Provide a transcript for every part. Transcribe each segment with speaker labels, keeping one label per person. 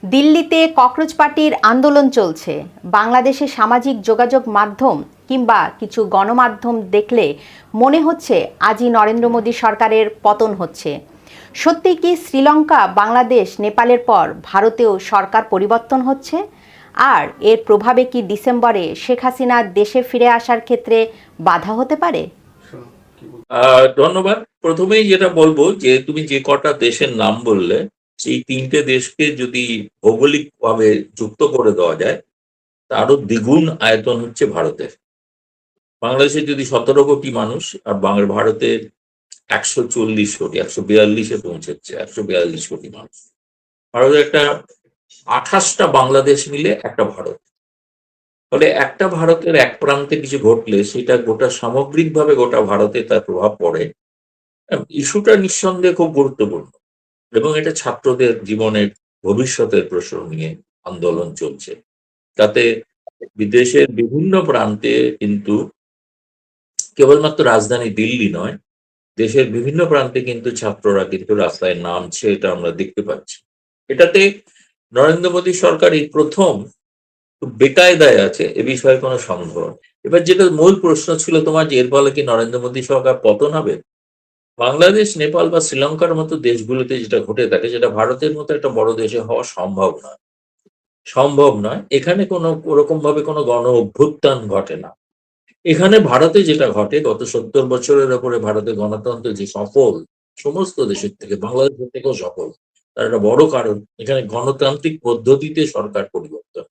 Speaker 1: দিল্লিতে ককরোচ পার্টির আন্দোলন চলছে। বাংলাদেশে সামাজিক যোগাযোগ মাধ্যম কিংবা কিছু গণমাধ্যম দেখলে মনে হচ্ছে আজই নরেন্দ্র মোদী সরকারের পতন হচ্ছে। সত্যি কি শ্রীলঙ্কা, বাংলাদেশ, নেপালের পর ভারতেও সরকার পরিবর্তন হচ্ছে? আর এর প্রভাবে কি ডিসেম্বরে শেখ হাসিনা দেশে ফিরে আসার ক্ষেত্রে বাধা হতে পারে?
Speaker 2: ধন্যবাদ। প্রথমেই যেটা বলবো যে তুমি যে কটা দেশের নাম বললে, সেই তিনটে দেশকে যদি ভৌগোলিক ভাবে যুক্ত করে দেওয়া যায়, তারও দ্বিগুণ আয়তন হচ্ছে ভারতের। বাংলাদেশে যদি 17 কোটি মানুষ, আর ভারতের 140 কোটি, 142-এ পৌঁছেছে, 142 কোটি মানুষ। ভারতের একটা 28টা বাংলাদেশ মিলে একটা ভারত। ফলে একটা ভারতের এক প্রান্তে কিছু ঘটলে সেটা গোটা সামগ্রিকভাবে গোটা ভারতে তার প্রভাব পড়ে। ইস্যুটা নিঃসন্দেহে খুব গুরুত্বপূর্ণ, এবং এটা ছাত্রদের জীবনের ভবিষ্যতের প্রশ্ন নিয়ে আন্দোলন চলছে। তাতে বিদেশের বিভিন্ন প্রান্তে কিন্তু কেবলমাত্র রাজধানী দিল্লি নয়, দেশের বিভিন্ন প্রান্তে কিন্তু ছাত্ররা কিন্তু রাস্তায় নামছে, এটা আমরা দেখতে পাচ্ছি। এটাতে নরেন্দ্র মোদী সরকার এই প্রথম খুব বেকায়দায় আছে, এ বিষয়ে কোনো সন্দেহ নেই। এবার যেটা মূল প্রশ্ন ছিল তোমার, যে এর ফলে কি নরেন্দ্র মোদী সরকার পতন হবে? বাংলাদেশ, নেপাল বা শ্রীলঙ্কার মতো দেশগুলোতে যেটা ঘটে থাকে, যেটা ভারতের মতো একটা বড় দেশে হওয়া সম্ভব নয়। এখানে কোনো ওরকম ভাবে কোনো গণ অভ্যুত্থান ঘটে না। এখানে ভারতে যেটা ঘটে, গত 70 বছরের ওপরে ভারতের গণতন্ত্র যে সফল, সমস্ত দেশের থেকে, বাংলাদেশের থেকেও সফল, তার একটা বড় কারণ এখানে গণতান্ত্রিক পদ্ধতিতে সরকার পরিবর্তন।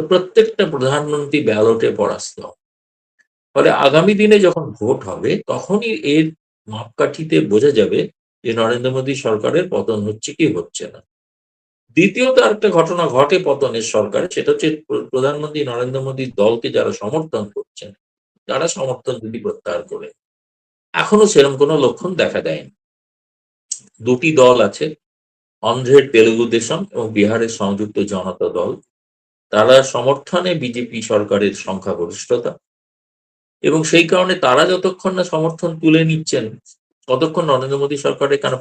Speaker 2: প্রত্যেকটা প্রধানমন্ত্রী ব্যালটে পরাস্ত হন। ফলে আগামী দিনে যখন ভোট হবে, তখনই এর মাপকাঠিতে বোঝা যাবে যে নরেন্দ্র মোদী সরকারের পতন হচ্ছে কি হচ্ছে না। দ্বিতীয়ত আরেকটা ঘটনা ঘটে পতনের সরকারে, সেটা হচ্ছে প্রধানমন্ত্রী নরেন্দ্র মোদীর দলকে যারা সমর্থন করছেন, তারা সমর্থন যদি প্রত্যাহার করে। এখনো সেরকম কোনো লক্ষণ দেখা দেয়নি। দুটি দল আছে, অন্ধ্রের তেলুগু দেশম এবং বিহারের সংযুক্ত জনতা দল। তারা সমর্থনে বিজেপি সরকারের সংখ্যাগরিষ্ঠতা, এবং সেই কারণে তারা যতক্ষণ না সমর্থন তুলে নিচ্ছেন, ততক্ষণ নরেন্দ্র মোদী সরকারের, কারণ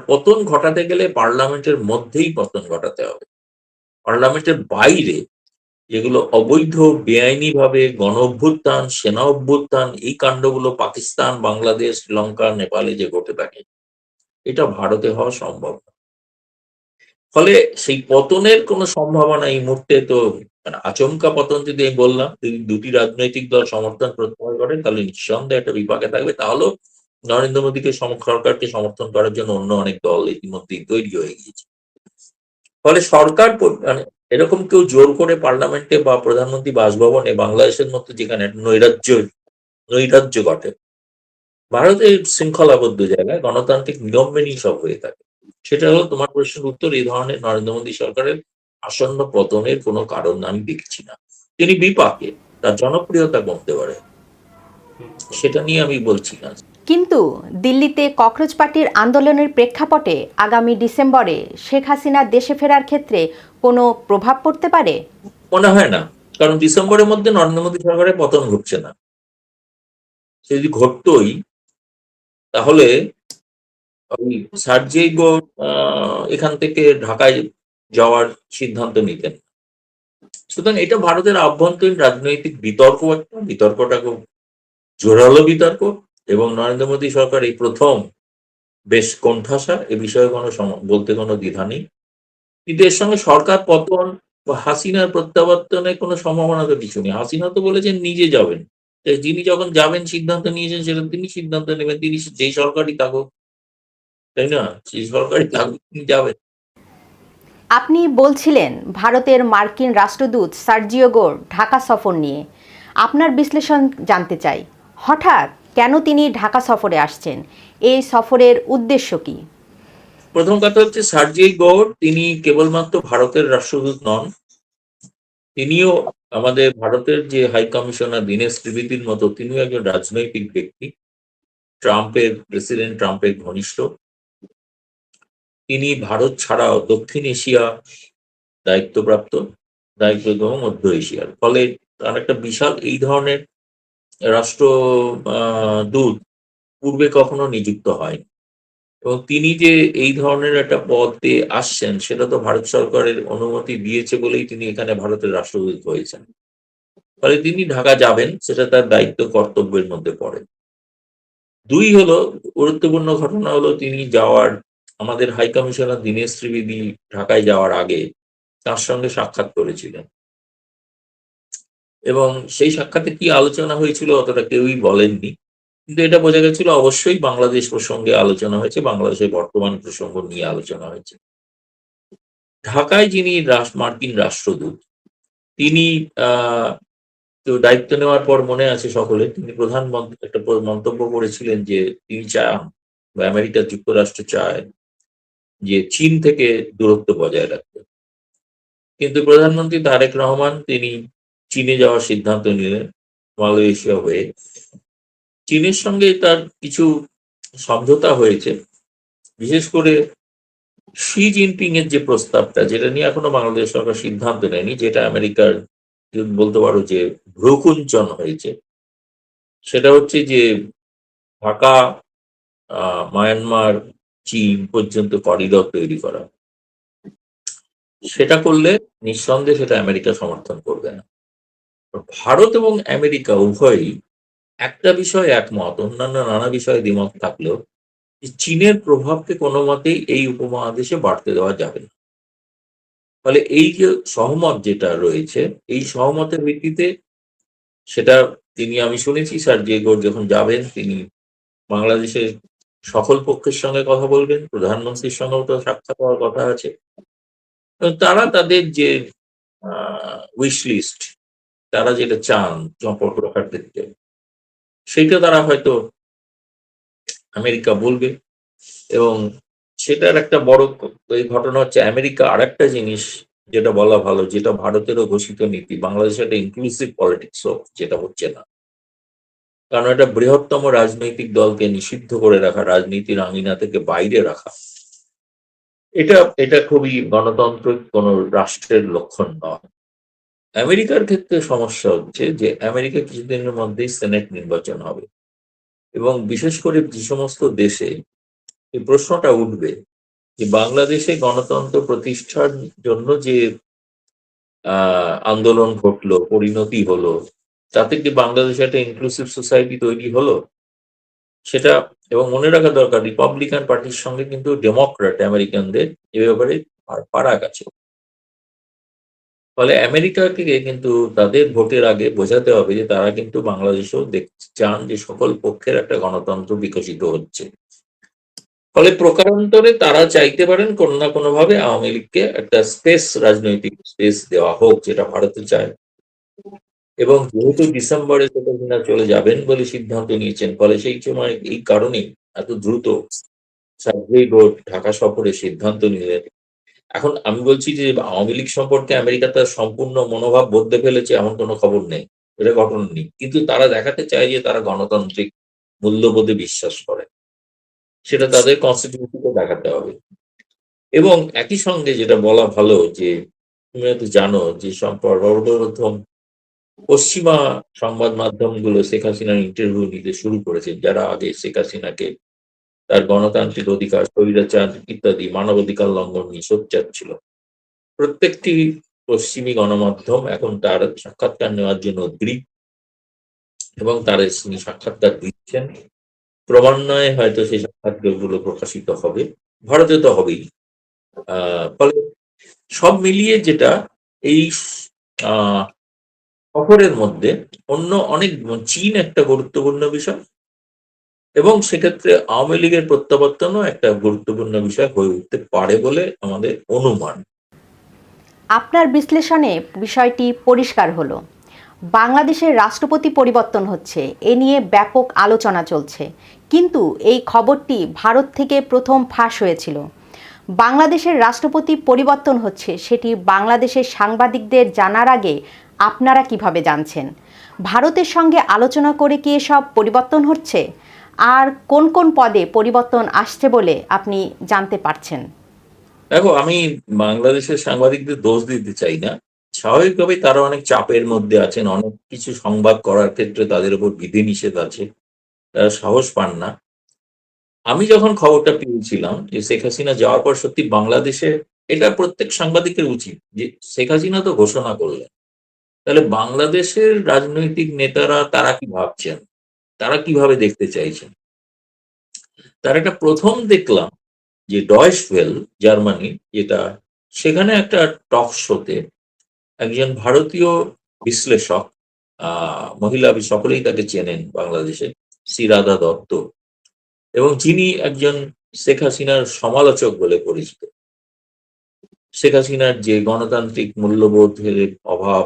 Speaker 2: পতন ঘটাতে গেলে পার্লামেন্টের মধ্যেই পতন ঘটাতে হবে। পার্লামেন্টের বাইরে যেগুলো অবৈধ, বেআইনি ভাবে গণ অভ্যুত্থান, সেনা অভ্যুত্থান, এই কাণ্ডগুলো পাকিস্তান, বাংলাদেশ, শ্রীলঙ্কা, নেপালে যে ঘটে থাকে, এটা ভারতে হওয়া সম্ভব না। ফলে সেই পতনের কোনো সম্ভাবনা এই মুহূর্তে তো, মানে আচমকা পতন যদি আমি বললাম, যদি দুটি রাজনৈতিক দল সমর্থন প্রত্যাহার করেন, তাহলে নিঃসন্দেহে একটা বিপাকে থাকবে। তাহলেও নরেন্দ্র মোদীকে সরকারকে সমর্থন করার জন্য অন্য অনেক দল ইতিমধ্যেই তৈরি হয়ে গিয়েছে। ফলে সরকার মানে এরকম কেউ জোর করে পার্লামেন্টে বা প্রধানমন্ত্রী বাসভবনে, বাংলাদেশের মতো যেখানে নৈরাজ্য ঘটে, ভারতের শৃঙ্খলাবদ্ধ জায়গায় গণতান্ত্রিক নিয়ম মেনেই সব হয়ে থাকে। সেটা হলো তোমার প্রশ্নের উত্তর। এই ধরনের নরেন্দ্র মোদী সরকারের আসন্ন পতনের কোনো কারণ আমি দেখছি না। তিনি বিপাকে, তার জনপ্রিয়তা কমতে পারে, সেটা নিয়ে আমি বলছি না।
Speaker 1: কিন্তু দিল্লিতে ককরোচ পার্টির আন্দোলনের প্রেক্ষাপটে আগামী ডিসেম্বরে শেখ হাসিনা দেশে ফেরার ক্ষেত্রে কোনো প্রভাব পড়তে পারে?
Speaker 2: মনে হয় না, কারণ ডিসেম্বরের মধ্যে নরেন্দ্র মোদী সরকারের পতন ঘটছে না। সে যদি ঘটতোই, তাহলে ওই সার্জেই বোর্ড এখান থেকে ঢাকায় যাওয়ার সিদ্ধান্ত নিতেন। সুতরাং এটা ভারতের আভ্যন্তরীণ রাজনৈতিক বিতর্কটা খুব জোরালো বিতর্ক, এবং নরেন্দ্র মোদী সরকার এই প্রথম বেশ কোণঠাসা, এ বিষয়ে কোনো বলতে কোনো দ্বিধা নেই। কিন্তু এর সঙ্গে সরকার পতন বা হাসিনার প্রত্যাবর্তনের কোনো সম্ভাবনা তো কিছু নেই। হাসিনা তো বলেছেন নিজে যাবেন। যিনি যখন যাবেন, সিদ্ধান্ত নিয়েছেন, সেটা তিনি সিদ্ধান্ত নেবেন, তিনি যেই সরকারই থাকুক, তাই না? সেই সরকারই থাকুক, তিনি যাবেন।
Speaker 1: আপনি বলছিলেন ভারতের মার্কিন রাষ্ট্রদূত সার্জিও গোর ঢাকা সফর নিয়ে। আপনার বিশ্লেষণ জানতে চাই, হঠাৎ কেন তিনি ঢাকা সফরে আসছেন? এই সফরের উদ্দেশ্য কি?
Speaker 2: প্রথম কথা হচ্ছে, সার্জেই গৌর তিনি কেবলমাত্র ভারতের রাষ্ট্রদূত নন, তিনিও আমাদের ভারতের যে হাই কমিশনার দীনেশ ত্রিবেদীর মতো, তিনিও একজন রাজনৈতিক ব্যক্তি, প্রেসিডেন্ট ট্রাম্পের ঘনিষ্ঠ। তিনি ভারত ছাড়াও দক্ষিণ এশিয়া দায়িত্ব এবং মধ্য এশিয়ার। ফলে তার একটা বিশাল এই ধরনের রাষ্ট্র দূত পূর্বে কখনো নিযুক্ত হয়নি। এবং তিনি যে এই ধরনের একটা পদে আসছেন সেটা তো ভারত সরকারের অনুমতি দিয়েছে বলেই তিনি এখানে ভারতের রাষ্ট্রদূত হয়েছেন। ফলে তিনি ঢাকা যাবেন, সেটা তার দায়িত্ব কর্তব্যের মধ্যে পড়ে। ২ হলো, গুরুত্বপূর্ণ ঘটনা হলো তিনি যাওয়ার আমাদের হাই কমিশনার দীনেশ ত্রিবেদী ঢাকায় যাওয়ার আগে তার সঙ্গে সাক্ষাৎ করেছিলেন এবং সেই সাক্ষাতে কি আলোচনা হয়েছিল অতটা কেউই বলেননি। কিন্তু এটা বোঝা গেছিল অবশ্যই বাংলাদেশ প্রসঙ্গে আলোচনা হয়েছে, বাংলাদেশের বর্তমান প্রসঙ্গ নিয়ে আলোচনা হয়েছে। ঢাকায় যিনি মার্কিন রাষ্ট্রদূত, তিনি তো দায়িত্ব নেওয়ার পর মনে আছে সকলে, তিনি একটা মন্তব্য করেছিলেন যে তিনি চান বা আমেরিকা যুক্তরাষ্ট্র চায় যে চীন থেকে দূরত্ব বজায় রাখতে। কিন্তু প্রধানমন্ত্রী তারেক রহমান তিনি চীনে যাওয়ার সিদ্ধান্ত নিলেন মালয়েশিয়া হয়ে। চীনের সঙ্গে তার কিছু সমঝোতা হয়েছে, বিশেষ করে শি জিনপিং এর যে প্রস্তাবটা, যেটা নিয়ে এখনো বাংলাদেশ সরকার সিদ্ধান্ত নেয়নি, যেটা আমেরিকার বলতে পারো যে ভ্রুকুঞ্চন হয়েছে, সেটা হচ্ছে যে ঢাকা, মায়ানমার, চীন পর্যন্ত করিডর তৈরি করা। সেটা করলে নিঃসন্দেহে সেটা আমেরিকা সমর্থন করবে না। ভারত এবং আমেরিকা উভয়ই একটা বিষয়ে একমত, অন্যান্য নানা বিষয়ে দ্বিমত থাকলেও চীনের প্রভাবকে কোনো মতেই এই উপমহাদেশে বাড়তে দেওয়া যাবে না। ফলে এই যে সহমত যেটা রয়েছে, এই সহমতের ভিত্তিতে সেটা আমি শুনেছি স্যার যে যখন যাবেন তিনি বাংলাদেশের সকল পক্ষের সঙ্গে কথা বলবেন, প্রধানমন্ত্রীর সঙ্গেও তো সাক্ষাৎ হওয়ার কথা আছে এবং তারা তাদের যে উইশ লিস্ট, তারা যেটা চান সম্পর্ক রাখার ক্ষেত্রে, সেটা তারা হয়তো আমেরিকা বলবে। এবং সেটার একটা বড় এই ঘটনা হচ্ছে আমেরিকা আরেকটা জিনিস যেটা বলা ভালো, যেটা ভারতেরও ঘোষিত নীতি, বাংলাদেশে একটা ইনক্লুসিভ পলিটিক্স যেটা হচ্ছে না, কারণ একটা বৃহত্তম রাজনৈতিক দলকে নিষিদ্ধ করে রাখা, রাজনীতির আঙিনা থেকে বাইরে রাখা, এটা এটা খুবই গণতান্ত্রিক কোন রাষ্ট্রের লক্ষণ নয়। আমেরিকার ক্ষেত্রে সমস্যা হচ্ছে যে আমেরিকা কিছুদিনের মধ্যেই সেনেট নির্বাচন হবে এবং বিশেষ করে যে সমস্ত দেশে এই প্রশ্নটা উঠবে যে বাংলাদেশে গণতন্ত্র প্রতিষ্ঠার জন্য যে আন্দোলন ঘটলো, পরিণতি হলো, তাতে কি বাংলাদেশে একটা ইনক্লুসিভ সোসাইটি তৈরি হলো সেটা। এবং মনে রাখা দরকার, রিপাবলিকান পার্টির সঙ্গে কিন্তু ডেমোক্রেট আমেরিকানদের এ ব্যাপারে ফারাক আছে। ফলে আমেরিকাকে কিন্তু তাদের ভোটের আগে বোঝাতে হবে যে তারা কিন্তু বাংলাদেশেও দেখতে চান যে সকল পক্ষের একটা গণতন্ত্র বিকশিত হচ্ছে। ফলে প্রকারান্তরে তারা চাইতে পারেন কোনো না কোনো ভাবে আওয়ামী লীগকে একটা স্পেস, রাজনৈতিক স্পেস দেওয়া হোক, যেটা ভারতে চায়। এবং যেহেতু ডিসেম্বরে শেখ হাসিনা চলে যাবেন বলে সিদ্ধান্ত নিয়েছেন, ফলে সেই সময় এই কারণেই এত দ্রুত সার্ভেই বোর্ড ঢাকা সফরে সিদ্ধান্ত নিলেন। এখন আমি বলছি যে আওয়ামী লীগ সম্পর্কে আমেরিকা তার সম্পূর্ণ মনোভাব বদলে ফেলেছে এমন কোনো খবর নেই, এটা ঘটনা নেই। কিন্তু তারা দেখাতে চায় যে তারা গণতান্ত্রিক মূল্যবোধে বিশ্বাস করে, সেটা তাদের কনস্টিটিউশনকে দেখাতে হবে। এবং একই সঙ্গে যেটা বলা ভালো যে তুমি হয়তো জানো যে সর্বপ্রথম পশ্চিমা সংবাদ মাধ্যমগুলো শেখ হাসিনার ইন্টারভিউ নিতে শুরু করেছে, যারা আগে শেখ হাসিনাকে তার গণতান্ত্রিক অধিকার, স্বৈরাচার ইত্যাদি মানবাধিকার লঙ্ঘন নিয়ে সোচ্চার ছিল। প্রত্যেকটি পশ্চিমী গণমাধ্যম এখন তার সাক্ষাৎকার নেওয়ার জন্য উদ্গ্রীব এবং তার তিনি সাক্ষাৎকার দিচ্ছেন। ক্রমান্বয়ে হয়তো সেই সাক্ষাৎকারগুলো প্রকাশিত হবে, ভারতে তো হবেই। ফলে সব মিলিয়ে যেটা এই সফরের মধ্যে অন্য অনেক, চীন একটা গুরুত্বপূর্ণ বিষয় এবং সেক্ষেত্রে আওয়ামী লীগের প্রত্যাবর্তনও একটা গুরুত্বপূর্ণ বিষয় হয়ে উঠতে পারে বলে আমাদের অনুমান।
Speaker 1: আপনার বিশ্লেষণে বিষয়টি পরিষ্কার হলো। বাংলাদেশের রাষ্ট্রপতি পরিবর্তন হচ্ছে, এ নিয়ে ব্যাপক আলোচনা চলছে, কিন্তু এই খবরটি ভারত থেকে প্রথম ফাঁস হয়েছিল। বাংলাদেশের রাষ্ট্রপতি পরিবর্তন হচ্ছে সেটি বাংলাদেশের সাংবাদিকদের জানার আগে আপনারা কিভাবে জানছেন? ভারতের সঙ্গে আলোচনা করে কি এসব পরিবর্তন হচ্ছে? আর কোন কোন পদে পরিবর্তন আসছে বলে আপনি জানতে পারছেন?
Speaker 2: দেখো, আমি বাংলাদেশের সাংবাদিকদের দোষ দিতে চাই না। স্বাভাবিকভাবেই তারা অনেক চাপের মধ্যে আছেন, অনেক কিছু সংবাদ করার ক্ষেত্রে তাদের উপর বিধিনিষেধ আছে, তারা সাহস পান না। আমি যখন খবরটা পেয়েছিলাম যে শেখ হাসিনা যাওয়ার পর সত্যি বাংলাদেশে, এটা প্রত্যেক সাংবাদিকের উচিত যে শেখ হাসিনা তো ঘোষণা করলেন, তাহলে বাংলাদেশের রাজনৈতিক নেতারা তারা কি ভাবছেন, তারা কিভাবে দেখতে চাইছেন। তার একটা প্রথম দেখলাম যে ডয়েশ ওয়েল, জার্মানি, যেটা, সেখানে একটা টক শোতে একজন ভারতীয় বিশ্লেষক, মহিলা, সকলেই তাকে চেনেন বাংলাদেশে, শ্রীরাধা দত্ত, এবং যিনি একজন শেখ হাসিনার সমালোচক বলে পরিচিত। শেখ হাসিনার যে গণতান্ত্রিক মূল্যবোধের অভাব,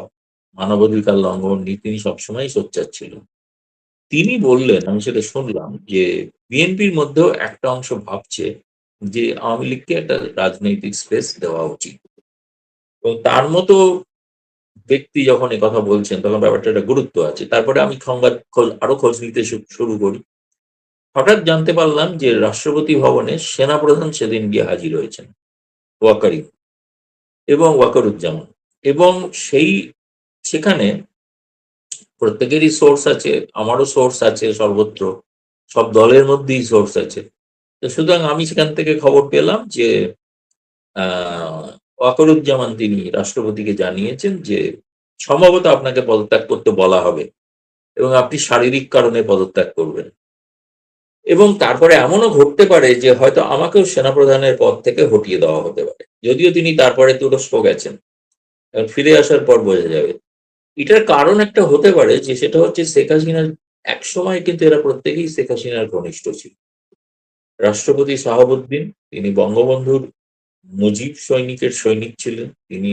Speaker 2: মানবাধিকার লঙ্ঘন নিয়ে তিনি সবসময় সোচ্চার ছিলেন। তিনি বললেন, আমি সেটা শুনলাম, যে বিএনপির মধ্যেও একটা অংশ ভাবছে যে আওয়ামী লীগকে একটা রাজনৈতিক স্পেস দেওয়া উচিত। এবং তার মতো ব্যক্তি যখন কথা বলছেন তখন ব্যাপারটা একটা গুরুত্ব আছে। তারপরে আমি আরো খোঁজ নিতে শুরু করি। হঠাৎ জানতে পারলাম যে রাষ্ট্রপতি ভবনে সেনাপ্রধান সেদিন গিয়ে হাজির হয়েছেন, ওয়াকারি এবং ওয়াকারুজ্জামান। এবং সেই সেখানে প্রত্যেকেরই সোর্স আছে, আমারও সোর্স আছে, সর্বত্র সব দলের মধ্যেই সোর্স আছে। তো সুতরাং আমি সেখান থেকে খবর পেলাম যে ওয়াকারুজ্জামান তিনি রাষ্ট্রপতিকে জানিয়েছেন যে সম্ভবত আপনাকে পদত্যাগ করতে বলা হবে এবং আপনি শারীরিক কারণে পদত্যাগ করবেন। এবং তারপরে এমনও ঘটতে পারে যে হয়তো আমাকেও সেনাপ্রধানের পদ থেকে হটিয়ে দেওয়া হতে পারে, যদিও তিনি তারপরে তুরস্ক গেছেন, এবং ফিরে আসার পর বোঝা যাবে। এটার কারণ একটা হতে পারে যে সেটা হচ্ছে শেখ হাসিনার এক সময় কিন্তু এরা প্রত্যেকেই শেখ হাসিনার ঘনিষ্ঠ ছিল। রাষ্ট্রপতি শাহাবুদ্দিন, তিনি বঙ্গবন্ধুর মুজিব সৈনিকের সৈনিক ছিলেন, তিনি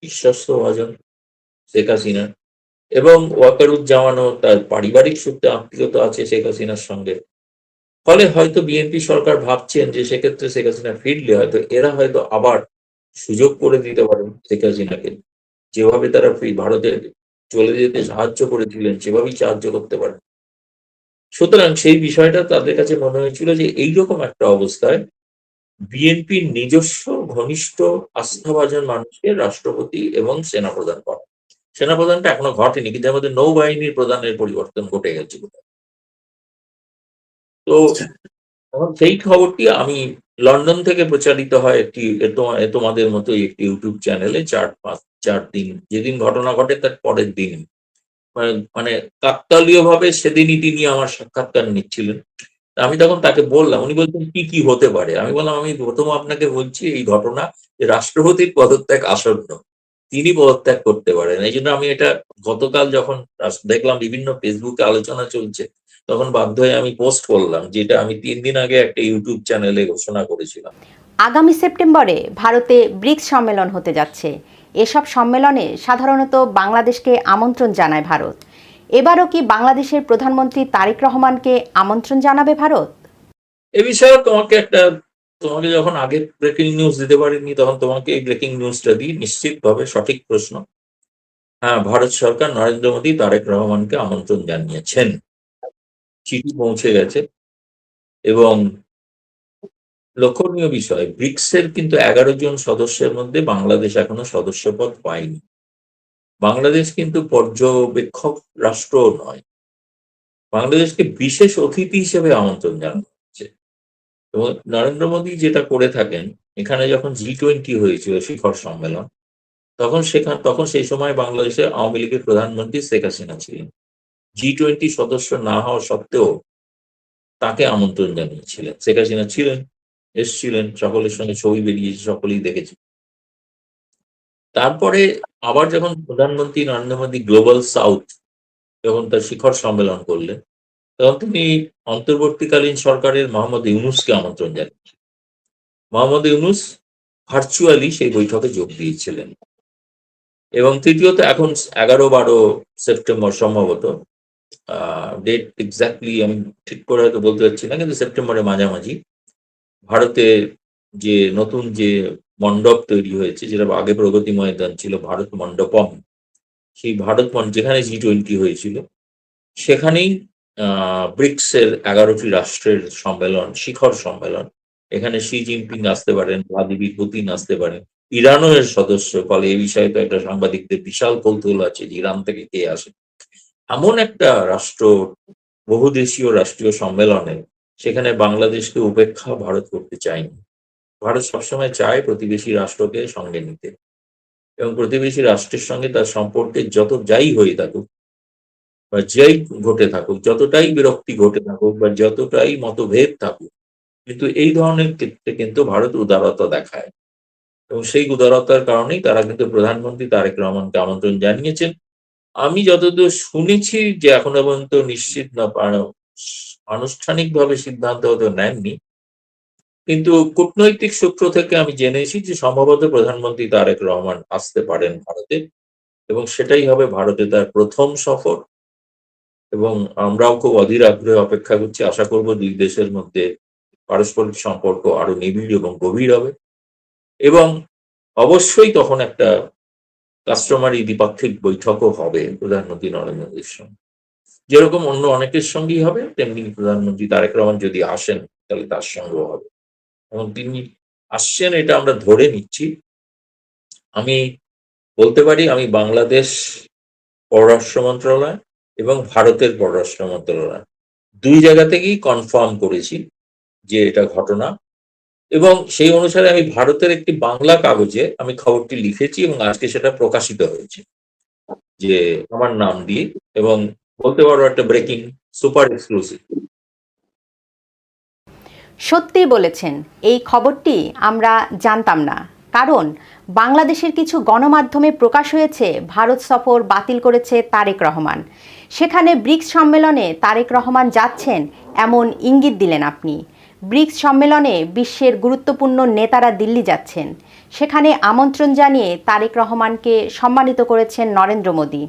Speaker 2: বিশ্বস্ত ভাজন শেখ হাসিনার। এবং ওয়াকারুজ্জামানও তার পারিবারিক সূত্রে আত্মীয়তা আছে শেখ হাসিনার সঙ্গে। ফলে হয়তো বিএনপি সরকার ভাবছেন যে সেক্ষেত্রে শেখ হাসিনা ফিরলে হয়তো এরা হয়তো আবার সুযোগ করে দিতে পারেন শেখ হাসিনাকে, যেভাবে তারা ভারতে চলে যেতে সাহায্য করেছিলেন সেভাবেই সাহায্য করতে পারেন। সুতরাং সেই বিষয়টা তাদের কাছে মনে হয়েছিল যে এইরকম একটা অবস্থায় বিএনপির নিজস্ব ঘনিষ্ঠ আস্থাভাজন মানুষকে রাষ্ট্রপতি এবং সেনাপ্রধান করা। সেনাপ্রধানটা এখনো ঘটেনি, কিন্তু আমাদের নৌবাহিনীর প্রধানের পরিবর্তন ঘটে গেছিল। তো এখন সেই খবরটি আমি লন্ডন থেকে প্রচারিত হয় একটি তোমাদের মতোই একটি ইউটিউব চ্যানেলে 4 দিন, যেদিন ঘটনা ঘটে তার পরের দিন, মানে কাকতালীয় ভাবে সেদিনই তিনি আমার সাক্ষাৎকার নিচ্ছিলেন। তা আমি তখন তাকে বললাম, উনি বলছেন কি হতে পারে। আমি বললাম, আমি প্রথম আপনাকে বলছি এই ঘটনা যে রাষ্ট্রপতির পদত্যাগ আসন্ন, তিনি পদত্যাগ করতে পারেন। এই জন্য আমি এটা গতকাল যখন দেখলাম বিভিন্ন ফেসবুকে আলোচনা চলছে, তখন বাধ্য হয়ে আমি পোস্ট করলাম, যেটা আমি 3 দিন আগে একটা ইউটিউব চ্যানেলে ঘোষণা করেছিলাম।
Speaker 1: আগামী সেপ্টেম্বরে ভারতে ব্রিক্স সম্মেলন হতে যাচ্ছে। এসব সম্মেলনে সাধারণত বাংলাদেশকে আমন্ত্রণ জানায় ভারত। এবারও কি বাংলাদেশের প্রধানমন্ত্রী তারেক রহমানকে আমন্ত্রণ জানাবে ভারত?
Speaker 2: এ বিষয়ে তোমাকে যখন আগে ব্রেকিং নিউজ দিতে পারিনি, তখন তোমাকে এই ব্রেকিং নিউজটা দিই। নিশ্চিতভাবে সঠিক প্রশ্ন। হ্যাঁ, ভারত সরকার নরেন্দ্র মোদী তারেক রহমানকে আমন্ত্রণ জানিয়েছেন, চিঠি পৌঁছে গেছে। এবং লক্ষণীয় বিষয়, ব্রিক্সের কিন্তু 11 জন সদস্যের মধ্যে বাংলাদেশ এখনো সদস্যপদ পায়নি। বাংলাদেশ কিন্তু পর্যবেক্ষক রাষ্ট্র নয়, বাংলাদেশকে বিশেষ অতিথি হিসেবে আমন্ত্রণ জানানো হচ্ছে। এবং নরেন্দ্র মোদী যেটা করে থাকেন, এখানে যখন G20 হয়েছিল শিখর সম্মেলন, তখন সেই সময় বাংলাদেশে আওয়ামী লীগের প্রধানমন্ত্রী শেখ হাসিনা ছিলেন। G20 সদস্য না হওয়া সত্ত্বেও তাকে আমন্ত্রণ জানিয়েছিলেন। শেখ হাসিনা ছিলেন, এসছিলেন, সকলের সঙ্গে ছবি বেরিয়েছে, সকলেই দেখেছে। তারপরে আবার যখন প্রধানমন্ত্রী নরেন্দ্র মোদী গ্লোবাল সাউথ যখন তার শিখর সম্মেলন করলেন, তখন তিনি অন্তর্বর্তীকালীন সরকারের মোহাম্মদ ইউনূসকে আমন্ত্রণ জানিয়েছিলেন। মোহাম্মদ ইউনূস ভার্চুয়ালি সেই বৈঠকে যোগ দিয়েছিলেন। এবং তৃতীয়ত, এখন 11-12 সেপ্টেম্বর সম্ভবত, ডেট এক্স্যাক্টলি আমি ঠিক করে হয়তো বলতে পারছি না, কিন্তু সেপ্টেম্বরের মাঝামাঝি ভারতে যে নতুন যে মণ্ডপ তৈরি হয়েছে, যেটা আগে প্রগতি ময়দান ছিল, ভারত মণ্ডপম, সেই যেখানে G20 হয়েছিল, সেখানেই ব্রিক্সের 11টি রাষ্ট্রের সম্মেলন, শিখর সম্মেলন। এখানে শি জিনপিং আসতে পারেন, ভ্লাদিমির পুতিন আসতে পারেন, ইরানও এর সদস্য। ফলে এই বিষয়ে তো একটা সাংবাদিকদের বিশাল কৌতূহল আছে যে ইরান থেকে কে আসে। এমন একটা রাষ্ট্র, বহুদেশীয় রাষ্ট্রীয় সম্মেলনে সেখানে বাংলাদেশকে উপেক্ষা ভারত করতে চায়নি। ভারত সবসময় চায় প্রতিবেশী রাষ্ট্রকে সঙ্গে নিতে, এবং প্রতিবেশী রাষ্ট্রের সঙ্গে তার সম্পর্কে যত যাই হয়ে থাকুক বা যাই ঘটে থাকুক, যতটাই বিরক্তি ঘটে থাকুক বা যতটাই মতভেদ থাকুক, কিন্তু এই ধরনের ক্ষেত্রে কিন্তু ভারত উদারতা দেখায়, এবং সেই উদারতার কারণেই তারা কিন্তু প্রধানমন্ত্রী তারেক রহমানকে আমন্ত্রণ জানিয়েছেন। আমি যতদূর শুনেছি যে এখনো পর্যন্ত নিশ্চিত না, আনুষ্ঠানিকভাবে সিদ্ধান্ত হয়তো নেননি, কিন্তু কূটনৈতিক সূত্র থেকে আমি জেনেছি যে সম্ভবত প্রধানমন্ত্রী তারেক রহমান আসতে পারেন ভারতে, এবং সেটাই হবে ভারতে তার প্রথম সফর। এবং আমরাও খুব অধীর আগ্রহে অপেক্ষা করছি, আশা করব দুই দেশের মধ্যে পারস্পরিক সম্পর্ক আরো নিবিড় এবং গভীর হবে, এবং অবশ্যই তখন একটা কাস্টমারি দ্বিপাক্ষিক বৈঠকও হবে প্রধানমন্ত্রী নরেন্দ্র মোদীর সঙ্গে। যেরকম অন্য অনেকের সঙ্গেই হবে, তেমনি প্রধানমন্ত্রী তারেক রহমান যদি আসেন তাহলে তার সঙ্গেও হবে, এবং তিনি আসছেন এটা আমরা ধরে নিচ্ছি। আমি বলতে পারি আমি বাংলাদেশ পররাষ্ট্র মন্ত্রণালয় এবং ভারতের পররাষ্ট্র মন্ত্রণালয় দুই জায়গা থেকেই কনফার্ম করেছি যে এটা ঘটনা, এবং সেই অনুসারে আমি ভারতের একটি বাংলা কাগজে আমি খবরটি লিখেছি, এবং আজকে সেটা প্রকাশিত হয়েছে যে আমার নাম দিয়ে, এবং বলতে পারো একটা ব্রেকিং সুপার এক্সক্লুসিভ।
Speaker 1: সত্যি বলেছেন, এই খবরটি আমরা জানতাম না। কারণ বাংলাদেশের কিছু গণমাধ্যমে প্রকাশ হয়েছে ভারত সফর বাতিল করেছে তারেক রহমান। সেখানে ব্রিক্স সম্মেলনে তারেক রহমান যাচ্ছেন এমন ইঙ্গিত দিলেন আপনি। ব্রিক্স সম্মেলনে বিশ্বের গুরুত্বপূর্ণ নেতারা দিল্লি যাচ্ছেন, সেখানে আমন্ত্রণ জানিয়ে তারেক রহমানকে সম্মানিত করেছেন নরেন্দ্র মোদী।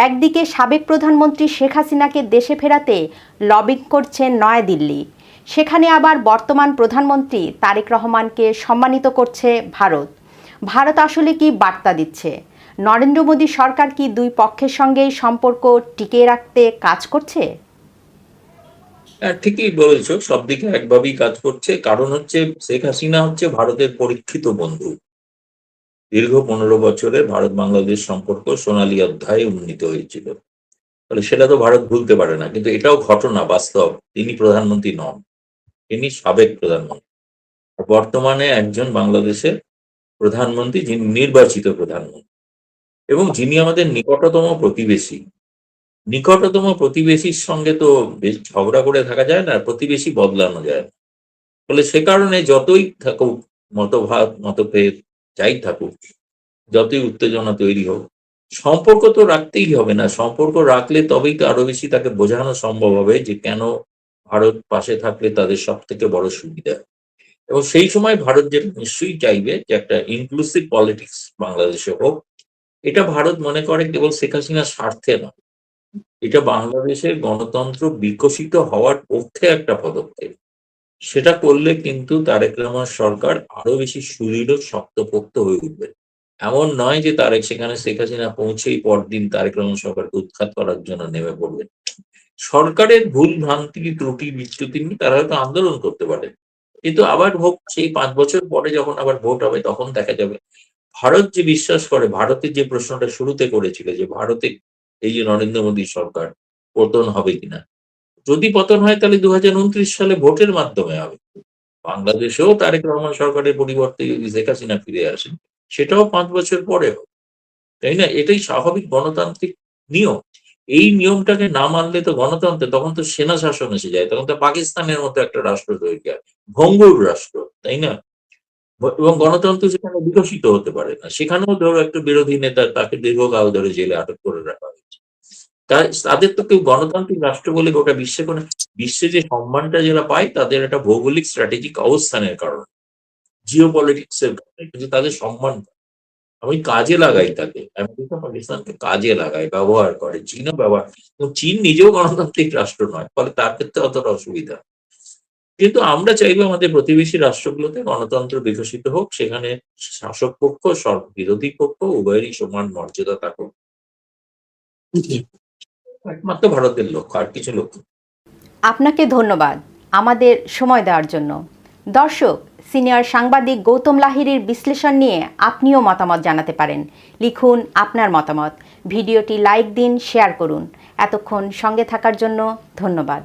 Speaker 1: একদিকে সাবেক প্রধানমন্ত্রী শেখ হাসিনাকে দেশে ফেরাতে লবিং করছেন নয়াদিল্লি, সেখানে আবার বর্তমান প্রধানমন্ত্রী তারেক রহমানকে সম্মানিত করছে ভারত। ভারত আসলে কি বার্তা দিচ্ছে? নরেন্দ্র মোদী সরকার কি দুই পক্ষের সঙ্গেই সম্পর্ক টিকিয়ে রাখতে কাজ করছে?
Speaker 2: হ্যাঁ, ঠিকই বলেছো, সব দিকে একভাবেই কাজ করছে। কারণ হচ্ছে শেখ হাসিনা হচ্ছে ভারতের পরীক্ষিত বন্ধু। দীর্ঘ 15 বছরে ভারত বাংলাদেশ সম্পর্ক সোনালী অধ্যায়ে উন্নীত হয়েছিল, ফলে সেটা তো ভারত ভুলতে পারে না। কিন্তু এটাও ঘটনা, বাস্তব, তিনি প্রধানমন্ত্রী নন, তিনি সাবেক প্রধানমন্ত্রী। বর্তমানে একজন বাংলাদেশের প্রধানমন্ত্রী, যিনি নির্বাচিত প্রধানমন্ত্রী, এবং যিনি আমাদের নিকটতম প্রতিবেশী। নিকটতম প্রতিবেশীর সঙ্গে তো বেশ ঝগড়া করে থাকা যায় না, প্রতিবেশী বদলানো যায় না। ফলে সে কারণে যতই থাকুক মতভাব মতভেদ, যাই থাকুক, যতই উত্তেজনা তৈরি হোক, সম্পর্ক তো রাখতেই হবে। না, সম্পর্ক রাখলে তবেই তো আরো বেশি তাকে বোঝানো সম্ভব হবে যে কেন ভারত পাশে থাকলে তাদের সব থেকে বড় সুবিধা। এবং সেই সময় ভারত যেটা নিশ্চয়ই চাইবে যে একটা ইনক্লুসিভ পলিটিক্স বাংলাদেশে হোক। এটা ভারত মনে করে কেবল শেখ হাসিনার স্বার্থে নয়, এটা বাংলাদেশের গণতন্ত্র বিকশিত হওয়ার পক্ষে একটা পদক্ষেপ। সেটা করলে কিন্তু তারেক রহমান সরকার আরো বেশি সুদৃঢ় শক্তপোক্ত হয়ে উঠবে। এমন নয় যে তারেক সেখানে শেখ হাসিনা পৌঁছেই পরদিন তারেক রহমান সরকারকে উৎখাত করার জন্য নেমে পড়বেন। সরকারের ভুল ভ্রান্তি ত্রুটি বিচ্যুতি নিয়ে তারা হয়তো আন্দোলন করতে পারে, কিন্তু আবার হোক, সেই 5 বছর পরে যখন আবার ভোট হবে তখন দেখা যাবে। ভারত যে বিশ্বাস করে, ভারতের যে প্রশ্নটা শুরুতে করেছিল যে ভারতে এই যে নরেন্দ্র মোদী সরকার পতন হবে কিনা, যদি পতন হয় তাহলে 2029 সালে ভোটের মাধ্যমে হবে। বাংলাদেশেও তারেক রহমান সরকারের পরিবর্তে যদি শেখ হাসিনা ফিরে আসেন, সেটাও 5 বছর পরে হবে, তাই না? এটাই স্বাভাবিক গণতান্ত্রিক নিয়ম। এই নিয়মটাকে না মানলে তো গণতন্ত্রে তখন তো সেনা শাসন এসে যায়, তখন তো পাকিস্তানের মতো একটা রাষ্ট্র তৈরি হয়, ভঙ্গুর রাষ্ট্র, তাই না? এবং গণতন্ত্র সেখানে বিকশিত হতে পারে না। সেখানেও ধরো একটা বিরোধী নেতা, তাকে দীর্ঘকাল ধরে জেলে আটক করে রাখা হয়েছে। তাদের তো কেউ গণতান্ত্রিক রাষ্ট্র বলে গোটা বিশ্বে কোনো, বিশ্বে যে সম্মানটা যারা পায় তাদের একটা ভৌগোলিক স্ট্র্যাটেজিক অবস্থানের কারণে, জিও পলিটিক্স এর কারণে, কিন্তু তাদের সম্মান আমি কাজে লাগাই তাকে। আমেরিকা পাকিস্তানকে কাজে লাগায়, ব্যবহার করে, চীনও ব্যবহার। এবং চীন নিজেও গণতান্ত্রিক রাষ্ট্র নয়, ফলে তার ক্ষেত্রে অতটা অসুবিধা। কিন্তু আমরা চাইবো আমাদের প্রতিবেশী রাষ্ট্রগুলোতে গণতন্ত্র বিকশিত হোক, সেখানে শাসক পক্ষ বিরোধী পক্ষ উভয়েরই সমান মর্যাদা থাকুক। একমাত্র ভারতের লক্ষ্য, আর কিছু লক্ষ্য।
Speaker 1: আপনাকে ধন্যবাদ আমাদের সময় দেওয়ার জন্য। দর্শক, সিনিয়র সাংবাদিক গৌতম লাহিড়ীর বিশ্লেষণ নিয়ে আপনিও মতামত জানাতে পারেন। লিখুন আপনার মতামত, ভিডিওটি লাইক দিন, শেয়ার করুন। এতক্ষণ সঙ্গে থাকার জন্য ধন্যবাদ।